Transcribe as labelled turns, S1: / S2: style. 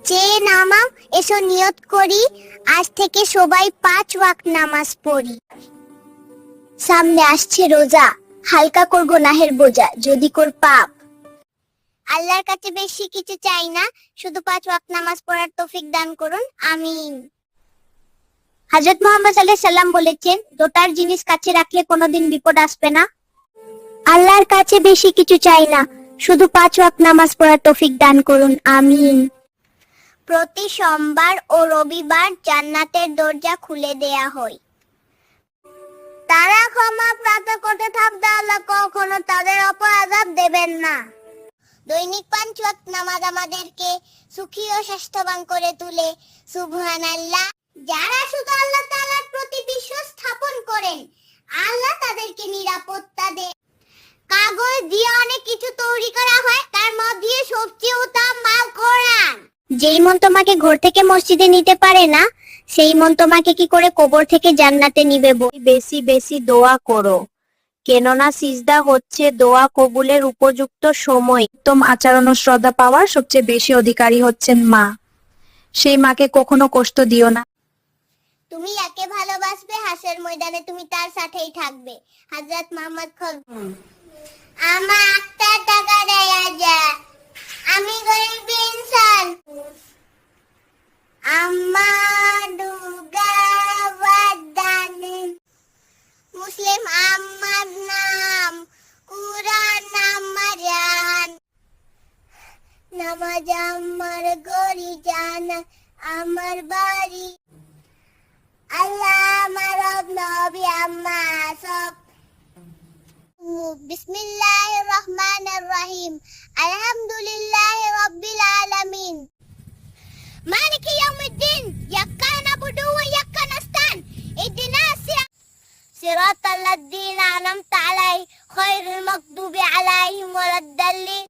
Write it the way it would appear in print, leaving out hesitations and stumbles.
S1: চেয়ে নামাও, এসো নিয়ত করি, আজ থেকে সবাই 5 ওয়াক্ত নামাজ পড়ি। সামনে আসছে রোজা, হালকা কর গুনাহের বোঝা, যদি কর পাপ। আল্লাহর কাছে বেশি কিছু চাই না, শুধু 5 ওয়াক্ত নামাজ পড়ার তৌফিক দান করুন, আমিন। হযরত মুহাম্মদ সাল্লাল্লাহু আলাইহি সাল্লাম বলেছেন, দোটার জিনিস কাছে রাখলে কোনোদিন বিপদ আসবে না। আল্লাহর কাছে বেশি কিছু চাই না, শুধু 5 ওয়াক্ত নামাজ পড়ার তৌফিক দান করুন, আমিন। প্রতি সোমবার ও রবিবার জান্নাতের দরজা খুলে দেয়া হয়। তারা ক্ষমা প্রার্থনা করতে থাকবে, আল্লাহ কখনো তাদের অপরাধ দেবেন না। দৈনিক 5 ওয়াক্ত নামাজ আমাদেরকে সুখী ও স্বাস্থ্যবান করে তোলে। সুবহানাল্লাহ। যারা শুধু আল্লাহ তাআলার প্রতি বিশ্বাস স্থাপন করেন, আল্লাহ তাদেরকে নিরাপত্তা দেন। কাগজ দিয়ে অনেক কিছু তৈরি করা হয়, তার মধ্যে সবচেয়ে উত্তম মাল কোরআন। যেই মন তোমাকে ঘর থেকে মসজিদে নিতে পারে না, সেই মন তোমাকে কি করে কবর থেকে জান্নাতে নিবে?
S2: বেশি বেশি দোয়া করো, কেননা সিজদা হচ্ছে দোয়া কবুলের উপযুক্ত সময়।
S3: উত্তম আচরণ ও শ্রদ্ধা পাওয়ার সবচেয়ে বেশি অধিকারী হচ্ছেন মা। সেই মাকে কখনো কষ্ট দিও না।
S1: তুমি একে ভালোবাসবে, হাসরের ময়দানে তুমি তার সাথেই থাকবে। হযরত মুহাম্মদ আমার একটা টাকা দেয়া যায়, আমি গরিব ইনসান। আমার দুগা ওয়াদানি মুসলিম আমার নাম, কুরআন আমার জান, নামাজ আমার গরি জানা, আমার বাড়ি আল্লাহ আমার নবী আমার সব। বিসমিল্লাহির রহমানির রহিম, আলহামদুলিল্লাহি রাব্বিল আলামিন, মালিকি ইয়াউমিদ্দিন, ইয়াক্কা নাবুদু ওয়া ইয়াক্কা নাস্তাইন, ইহদিনাস সিরাতাল লাযীনা আন'আমতা আলাইহিম, খায়রুল মাগদুবি আলাইহিম ওয়ালাদ-দাল্লিন।